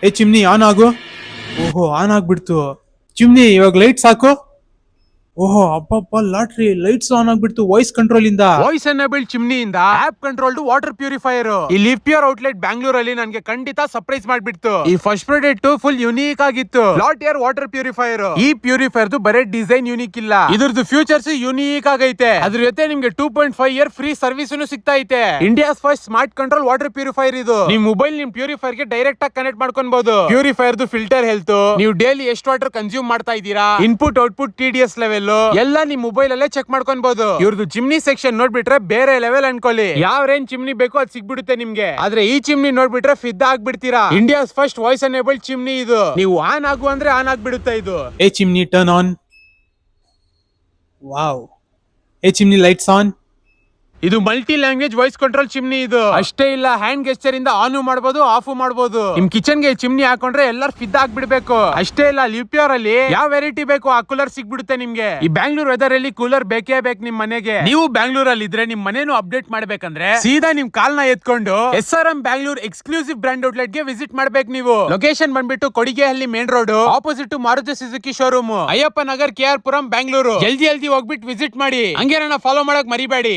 ಏ chimney on ಆಗು. ಓಹೋ ಆನ್ ಆಗ್ಬಿಡ್ತು. ಚಿಮ್ನಿ ಇವಾಗ ಲೈಟ್ ಸಾಕು. ಓಹೋ ಅಪ್ಪಪ್ಪ ಲಾಟ್ರಿ ಲೈಟ್ಸ್ ಆನ್ ಆಗ್ಬಿಡ್ತು ವಾಯ್ಸ್ ಕಂಟ್ರೋಲ್ ಇಂದ. ವಾಯ್ಸ್ ಎನೇಬಲ್ ಚಿಮ್ನಿಯಿಂದ ಆಪ್ ಕಂಟ್ರೋಲ್ಡ್ ವಾಟರ್ ಪ್ಯೂರಿಫೈಯರ್. ಈ ಲಿವ್ ಪ್ಯೂರ್ ಔಟ್ಲೆಟ್ ಬ್ಯಾಂಗ್ಳೂರಲ್ಲಿ ನನಗೆ ಖಂಡಿತ ಸರ್ಪ್ರೈಸ್ ಮಾಡ್ಬಿಡ್ತು. ಈ ಫಸ್ಟ್ ಪ್ರಾಡಕ್ಟ್ ಫುಲ್ ಯುನೀಕ್ ಆಗಿತ್ತು. Lot air water purifier. ಈ ಪ್ಯೂರಿಫೈರ್ ಬರೇ ಡಿಸೈನ್ ಯೂನಿಕ್ ಇಲ್ಲ, ಇದ್ರದ್ದು ಫ್ಯೂಚರ್ಸ್ ಯೂನಿಕ್ ಆಗೈತೆ. ಅದ್ರ ಜೊತೆ ನಿಮ್ಗೆ 2.5 ಇಯರ್ ಫ್ರೀ ಸರ್ವಿಸ್ ಸಿಗ್ತಾ ಐತೆ. India's first smart control water purifier ಇದು. ನಿಮ್ ಮೊಬೈಲ್ ನಿಮ್ ಪ್ಯೂರಿಫೈರ್ ಗೆ ಡೈರೆಕ್ಟ್ ಆಗಿ ಕನೆಕ್ಟ್ ಮಾಡ್ಕೊಬಹುದು. ಪ್ಯೂರಿಫೈರ್ ಫಿಲ್ಟರ್ ಹೆಲ್ತ್, ನೀವು ಡೈಲಿ ಎಷ್ಟು ವಾಟರ್ ಕನ್ಸ್ಯೂಮ್ ಮಾಡ್ತಾ ಇದ್ದೀರಾ, ಇನ್ಪುಟ್ ಔಟ್ಪುಟ್ TDS ಲೆವೆಲ್ ಎಲ್ಲ ನಿಮ್ ಮೊಬೈಲ್ ಅಲ್ಲೇ ಚೆಕ್ ಮಾಡ್ಕೊಬಹುದು. ಇವ್ರದ್ದು ಚಿಮ್ನಿ ಸೆಕ್ಷನ್ ನೋಡ್ಬಿಟ್ರೆ ಬೇರೆ ಲೆವೆಲ್ ಅನ್ಕೊಳ್ಳಿ. ಯಾವ ರೇಂಜ್ ಚಿಮ್ನಿ ಬೇಕೋ ಅದು ಸಿಗ್ಬಿಡುತ್ತೆ ನಿಮ್ಗೆ. ಆದ್ರೆ ಈ ಚಿಮ್ನಿ ನೋಡ್ಬಿಟ್ರೆ ಫಿದಾ ಆಗ್ಬಿಡ್ತೀರಾ. India's first voice enable chimney ಇದು. ನೀವು ಆನ್ ಆಗು ಅಂದ್ರೆ ಆನ್ ಆಗ್ಬಿಡುತ್ತೆ ಇದು. Hey chimney turn on. Wow. Hey chimney lights on. ಇದು multi language voice control chimney ಇದು. ಅಷ್ಟೇ ಇಲ್ಲ, ಹ್ಯಾಂಡ್ ಗೆಸ್ಚರ್ ಇಂದ ಆನ್ ಮಾಡಬಹುದು, ಆಫ್ ಮಾಡಬಹುದು. ನಿಮ್ ಕಿಚನ್ ಗೆ ಚಿಮ್ನಿ ಹಾಕೊಂಡ್ರೆ ಎಲ್ಲರೂ ಫಿದಾ ಆಗ್ಬಿಡ್ಬೇಕು. ಅಷ್ಟೇ ಇಲ್ಲ, ಲಿವ್ ಪ್ಯೂರ್ ಅಲ್ಲಿ ಯಾವ ವೆರೈಟಿ ಬೇಕು ಆ ಕೂಲರ್ ಸಿಗ್ಬಿಡುತ್ತೆ ನಿಮ್ಗೆ. ಈ ಬ್ಯಾಂಗ್ಳೂರ್ ವೆದರ್ ಅಲ್ಲಿ ಕೂಲರ್ ಬೇಕೇ ಬೇಕು ನಿಮ್ ಮನೆಗೆ. ನೀವು ಬ್ಯಾಂಗ್ಳೂರ್ ಅಲ್ಲಿ ಇದ್ರೆ ನಿಮ್ ಮನೇನು ಅಪ್ಡೇಟ್ ಮಾಡ್ಬೇಕಂದ್ರೆ ಸೀದಾ ನಿಮ್ ಕಾಲ್ನ ಎತ್ಕೊಂಡು SRM Bangalore exclusive brand outlet ಗೆ ವಿಸಿಟ್ ಮಾಡ್ಬೇಕು ನೀವು. ಲೊಕೇಶನ್ ಬಂದ್ಬಿಟ್ಟು Kodigehalli main road opposite Maruti Suzuki showroom, Ayyappa Nagar KR Puram Bangalore. ಜಲ್ದಿ ಹೋಗ್ಬಿಟ್ಟು ವಿಸಿಟ್ ಮಾಡಿ. ಹಂಗೆ ಫಾಲೋ ಮಾಡಕ್ ಮರಿಬೇಡಿ.